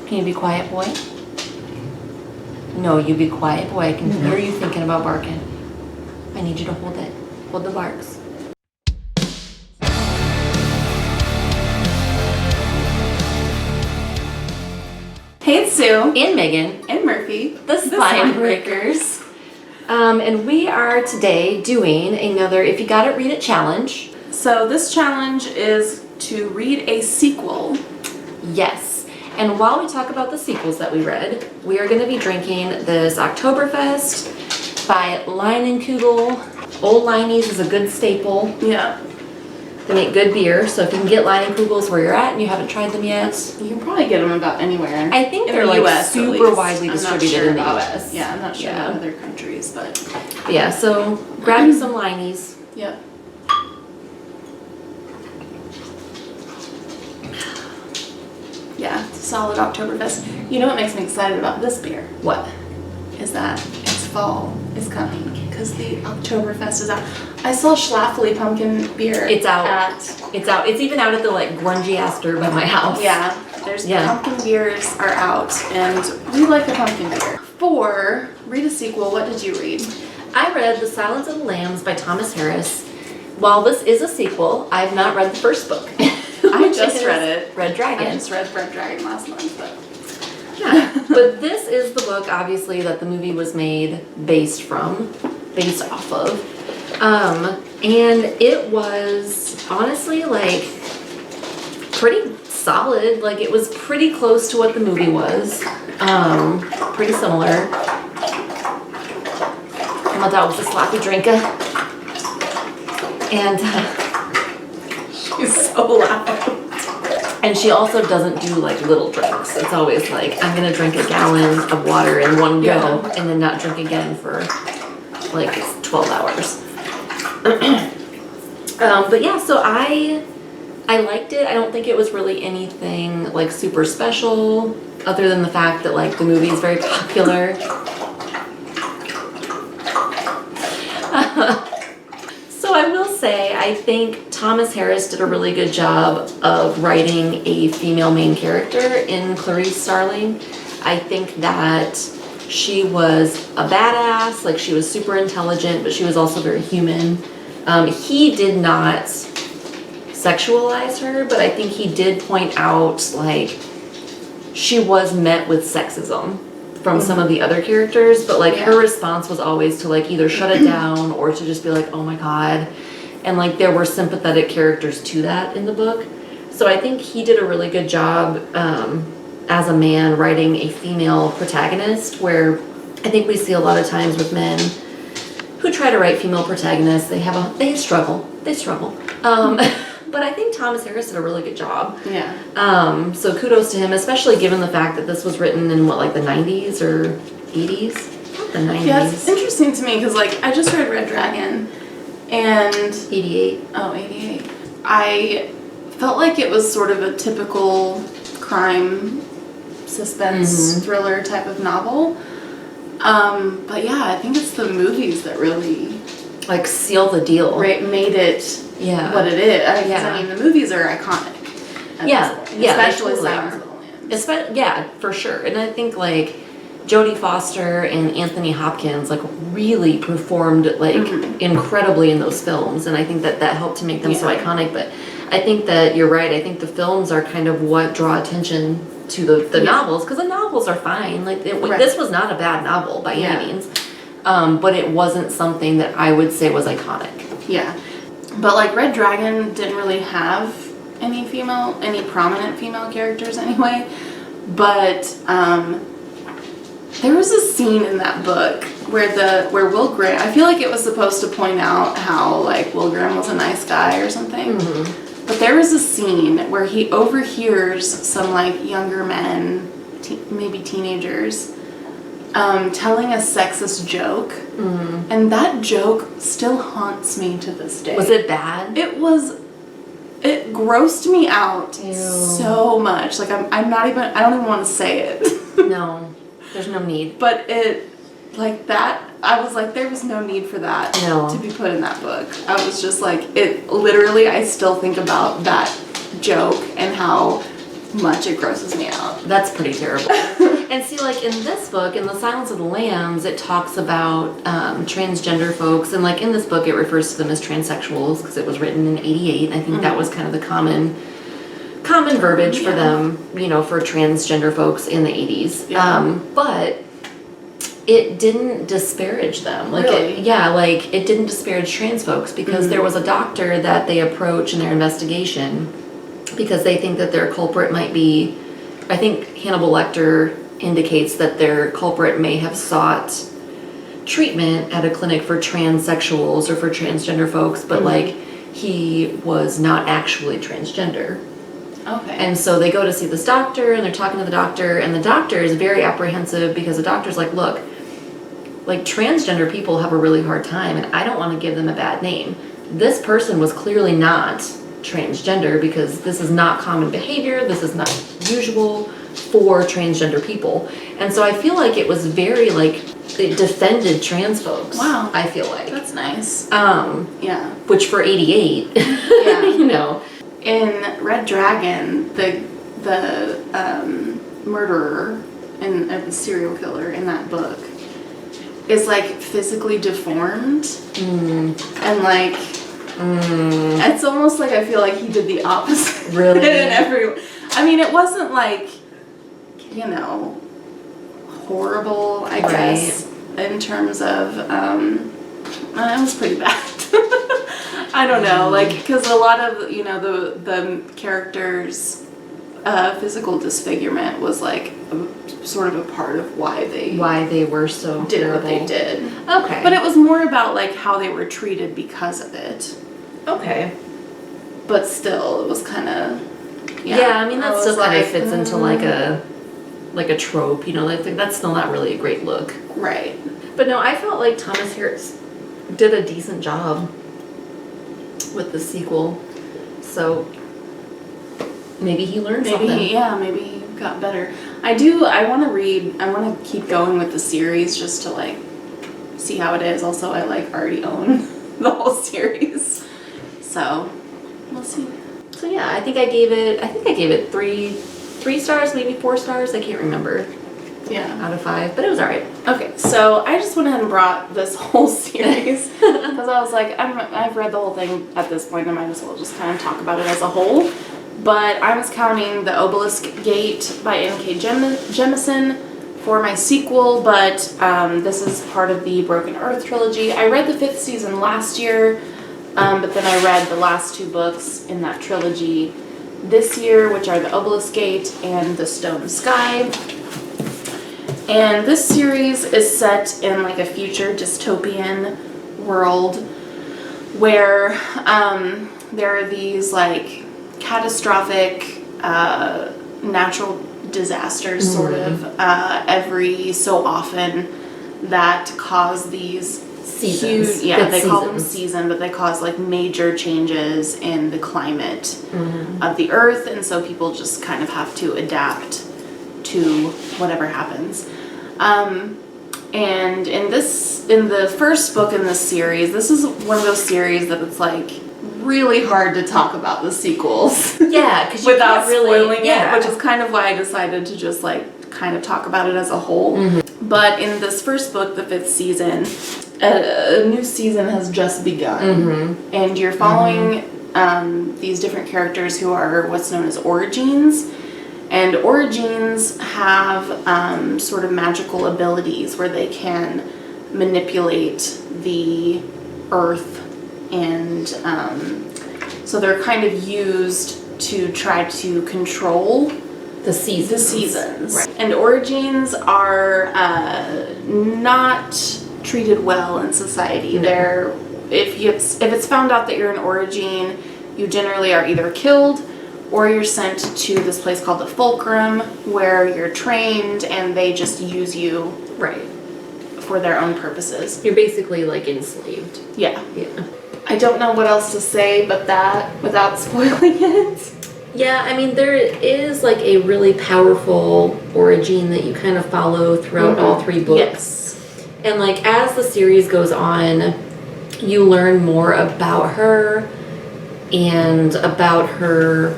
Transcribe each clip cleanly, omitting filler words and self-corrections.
Can you be quiet, boy? No, you be quiet, boy. I can hear you thinking about barking. I need you to hold it. Hold the barks. Hey, it's Sue. And Megan. And Murphy. The Spine Breakers. And we are today doing another If You Got It, Read It challenge. So this challenge is to read a sequel. Yes. And while we talk about the sequels that we read, we are going to be drinking this Oktoberfest by Leinenkugel. Old Leinie's is a good staple. Yeah. They make good beer, so if you can get Leinenkugels where you're at and you haven't tried them yet, You can probably get them about anywhere. I think they're the like US, super widely distributed in the US. Yeah, I'm not sure about other countries, but Yeah, so grab you some Leinies. yep. Yeah, it's a solid Oktoberfest. You know what makes me excited about this beer? What? Is that it's fall is coming because the Oktoberfest is out. I saw Schlafly pumpkin beer. It's out. It's out. It's even out at the like grungy ass store by my house. Yeah, pumpkin beers are out, and we like the pumpkin beer. For read a sequel, what did you read? I read The Silence of the Lambs by Thomas Harris. While this is a sequel, I have not read the first book. I just read it. Red Dragon. I just read Red Dragon last month, but yeah. But this is the book, obviously, that the movie was based off of. And it was honestly like pretty solid. Like it was pretty close to what the movie was. Pretty similar. My dog's a sloppy drinker. And she's so loud. And she also doesn't do like little drinks. It's always like, I'm gonna drink a gallon of water in one go and then not drink again for like 12 hours. But yeah, so I liked it. I don't think it was really anything like super special other than the fact that like the movie is very popular. So I will say, I think Thomas Harris did a really good job of writing a female main character in Clarice Starling. I think that she was a badass, like she was super intelligent, but she was also very human. He did not sexualize her, but I think he did point out like she was met with sexism from some of the other characters, but like her response was always to like either shut it down or to just be like, oh my god. And like there were sympathetic characters to that in the book. So I think he did a really good job as a man writing a female protagonist, where I think we see a lot of times with men who try to write female protagonists, they struggle. But I think Thomas Harris did a really good job. Yeah. So kudos to him, especially given the fact that this was written in what, like the 90s or 80s? The 90s. Yeah, it's interesting to me because like I just read Red Dragon and 88. Oh, 88. I felt like it was sort of a typical crime suspense thriller type of novel. But yeah, I think it's the movies that really like seal the deal. Made it what it is. I mean, the movies are iconic. Especially Silence of the Lambs. Yeah, for sure. And I think like Jodie Foster and Anthony Hopkins like really performed like incredibly in those films, and I think that helped to make them so iconic. But I think that you're right. I think the films are kind of what draw attention to the novels, because the novels are fine. Like this was not a bad novel by any means, but it wasn't something that I would say was iconic. Yeah. But like Red Dragon didn't really have any prominent female characters anyway. But there was a scene in that book where Will Graham, I feel like it was supposed to point out how like Will Graham was a nice guy or something. But there was a scene where he overhears some like younger men, maybe teenagers, telling a sexist joke, and that joke still haunts me to this day. Was it bad? It grossed me out so much. Like I don't even want to say it. No, there's no need. But I was like, there was no need for that to be put in that book. I was just like, I still think about that joke and how much it grosses me out. That's pretty terrible. And see, like in this book, in The Silence of the Lambs, it talks about transgender folks, and like in this book, it refers to them as transsexuals because it was written in '88. I think that was kind of the common verbiage for them, you know, for transgender folks in the '80s. Yeah. But it didn't disparage them. Like Really? it didn't disparage trans folks because there was a doctor that they approach in their investigation because they think that their culprit might be, I think Hannibal Lecter indicates that their culprit may have sought treatment at a clinic for transsexuals or for transgender folks, but like he was not actually transgender. Okay. And so they go to see this doctor and they're talking to the doctor, and the doctor is very apprehensive because the doctor's like, look, like transgender people have a really hard time and I don't want to give them a bad name. This person was clearly not transgender because this is not common behavior, this is not usual for transgender people. And so I feel like it was very like, it defended trans folks. Wow. I feel like. That's nice. Yeah. Which for '88, Yeah. you know. In Red Dragon, the murderer and the serial killer in that book is like physically deformed and like it's almost like I feel like he did the opposite. Really? I mean, it wasn't like, you know, horrible, I guess, in terms of it was pretty bad. I don't know, like, because a lot of, you know, the characters' physical disfigurement was like sort of a part of why they were so did terrible. what they did. Okay. But it was more about like how they were treated because of it. Okay. But still, it was kind of Yeah, I mean that still kind of fits into like mm-hmm. a trope, you know. Like that's still not really a great look. Right. But no, I felt like Thomas Harris did a decent job with the sequel. So maybe he learned something. Maybe he got better. I want to keep going with the series just to like see how it is. Also, I like already own the whole series. So, we'll see. So yeah, I think I gave it three stars, maybe 4 stars. I can't remember. Yeah. Out of 5, but it was alright. Okay, so I just went ahead and brought this whole series because I was like, I've read the whole thing at this point. I might as well just kind of talk about it as a whole. But I was counting The Obelisk Gate by N.K. Jemisin for my sequel, but this is part of the Broken Earth trilogy. I read the 5th season last year, but then I read the last 2 books in that trilogy this year, which are The Obelisk Gate and The Stone Sky. And this series is set in like a future dystopian world where there are these like catastrophic natural disasters sort of every so often that cause these Seasons. huge, they call them season, but they cause like major changes in the climate of the earth, and so people just kind of have to adapt to whatever happens. And in the first book in this series, this is one of those series that it's like really hard to talk about the sequels. Yeah, because you without can't really spoiling it, which is kind of why I decided to just like kind of talk about it as a whole. But in this first book, the 5th season, a new season has just begun, and you're following these different characters who are what's known as origines. And origines have sort of magical abilities where they can manipulate the earth, and so they're kind of used to try to control the seasons. Right. And origines are not treated well in society. They're if it's found out that you're an origin, you generally are either killed or you're sent to this place called the Fulcrum, where you're trained and they just use you for their own purposes. You're basically like enslaved. Yeah. I don't know what else to say but that without spoiling it. Yeah, I mean, there is like a really powerful origin that you kind of follow throughout all 3 books. Yes. And like as the series goes on, you learn more about her and about her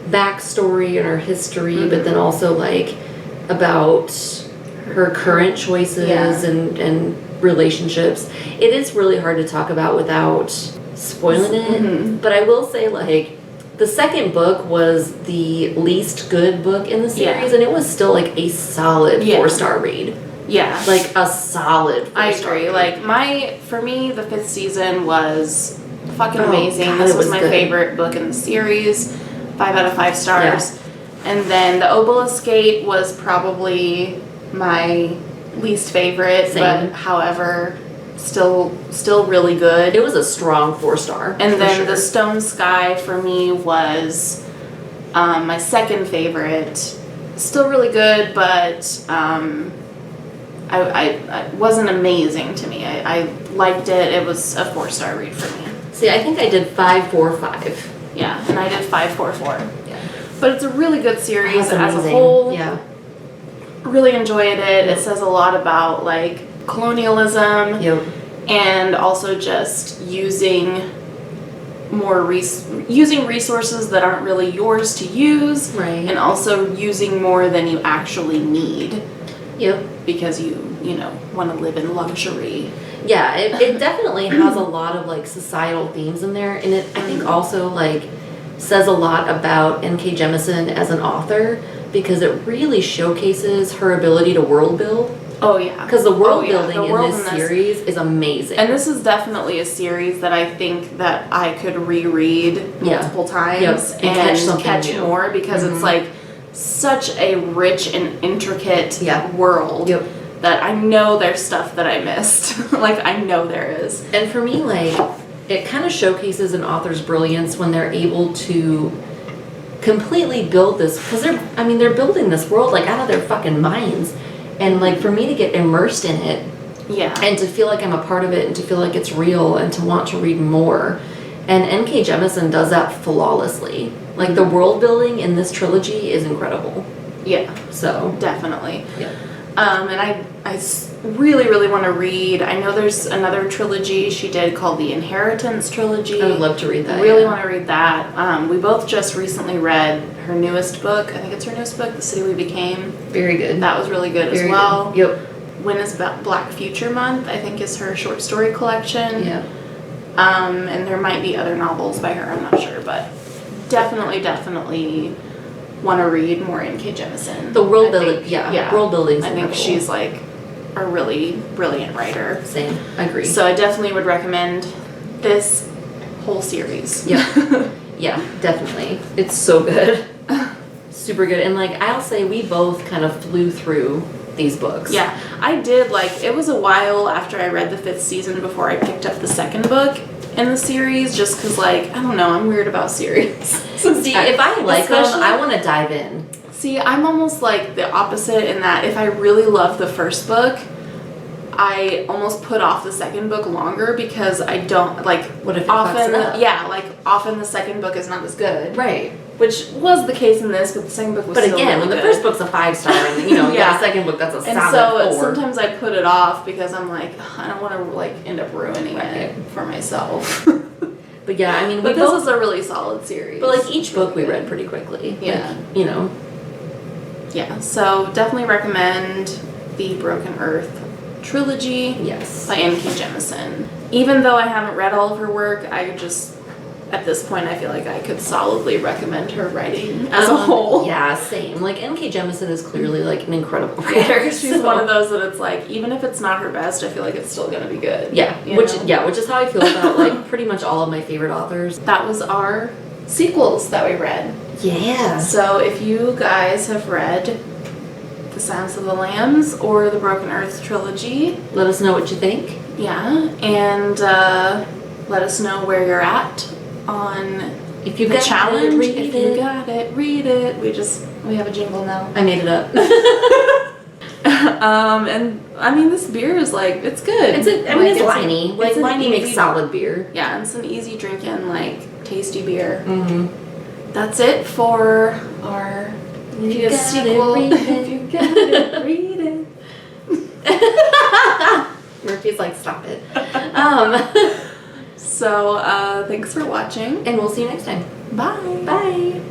backstory and her history, but then also like about her current choices and relationships. It is really hard to talk about without spoiling it, but I will say, like, the second book was the least good book in the series, and it was still like a solid 4-star read. Yeah. Like a solid 4-star I agree. read. Like, for me, the 5th season was fucking amazing. God, this it was was my good. favorite book in the series. 5 out of 5 stars. And then the Obelisk Gate was probably my least favorite, but however, still really good. It was a strong 4-star. And then the Stone Sky for me was my second favorite. Still really good, but I wasn't amazing to me. I liked it. It was a 4-star read for me. See, I think I did 5-4-5. Yeah, and I did 5-4-4. Yeah. But it's a really good series That's as a amazing. whole. Yeah. Really enjoyed it. It says a lot about like colonialism and also just using using resources that aren't really yours to use, and also using more than you actually need. Because you want to live in luxury. Yeah, it definitely has a lot of like societal themes in there, and it I think also like says a lot about N.K. Jemisin as an author, because it really showcases her ability to world build. Oh yeah. Because the world building in this series is amazing. And this is definitely a series that I think that I could reread multiple times and catch more, because it's like such a rich and intricate world that I know there's stuff that I missed. Like, I know there is. And for me, like, it kind of showcases an author's brilliance when they're able to completely build this, because they're building this world like out of their fucking minds. And like, for me to get immersed in it, and to feel like I'm a part of it, and to feel like it's real, and to want to read more. And N.K. Jemisin does that flawlessly. Like, the world building in this trilogy is incredible. Yeah. So definitely. Yeah. And I really want to read. I know there's another trilogy she did called the Inheritance Trilogy. I would love to read that. Really want to read that. We both just recently read her newest book. I think it's her newest book, The City We Became. Very good. That was really good as well. Good. Yep. When is Black Future Month, I think, is her short story collection. Yeah. And there might be other novels by her, I'm not sure, but definitely want to read more N.K. Jemisin. The world building, world building's I think incredible. she's like a really brilliant writer. Same, I agree. So I definitely would recommend this whole series. Yeah, yeah, definitely. It's so good. Super good. And like, I'll say we both kind of flew through these books. Yeah, I did. Like, it was a while after I read the 5th season before I picked up the second book in the series, just because, like, I don't know, I'm weird about series. See, if I like them, I want to dive in. See, I'm almost like the opposite in that if I really love the first book, I almost put off the second book longer, because I don't, like, what if it fucks it up? Yeah, like, often the second book is not as good. Right. Which was the case in this, but the second book was still again, really when the good. first book's a 5-star, and the second book, that's a solid 4. And so sometimes I put it off because I'm like, I don't want to like end up ruining it for myself. But yeah, I mean, but this is a really solid series. But like, each book we read pretty quickly. Yeah. Like, Yeah, so definitely recommend the Broken Earth trilogy. Yes. By N.K. Jemisin. Even though I haven't read all of her work, at this point, I feel like I could solidly recommend her writing as a whole. Yeah, same. Like, N.K. Jemisin is clearly, like, an incredible writer. She's one of those that it's like, even if it's not her best, I feel like it's still gonna be good. Yeah, which is how I feel about, like, pretty much all of my favorite authors. That was our sequels that we read. Yeah. So if you guys have read The Silence of the Lambs or the Broken Earth trilogy, let us know what you think. Yeah, and let us know where you're at on if you the got challenge. If you got it, read it. We have a jingle now. I made it up. And I mean, this beer is like, it's good. It's liney. Like, liney makes solid beer. Yeah, it's an easy drinking, like, tasty beer. Mm-hmm. That's it for our sequel. If you got it, read it. Murphy's like, stop it. So, thanks for watching. And we'll see you next time. Bye. Bye.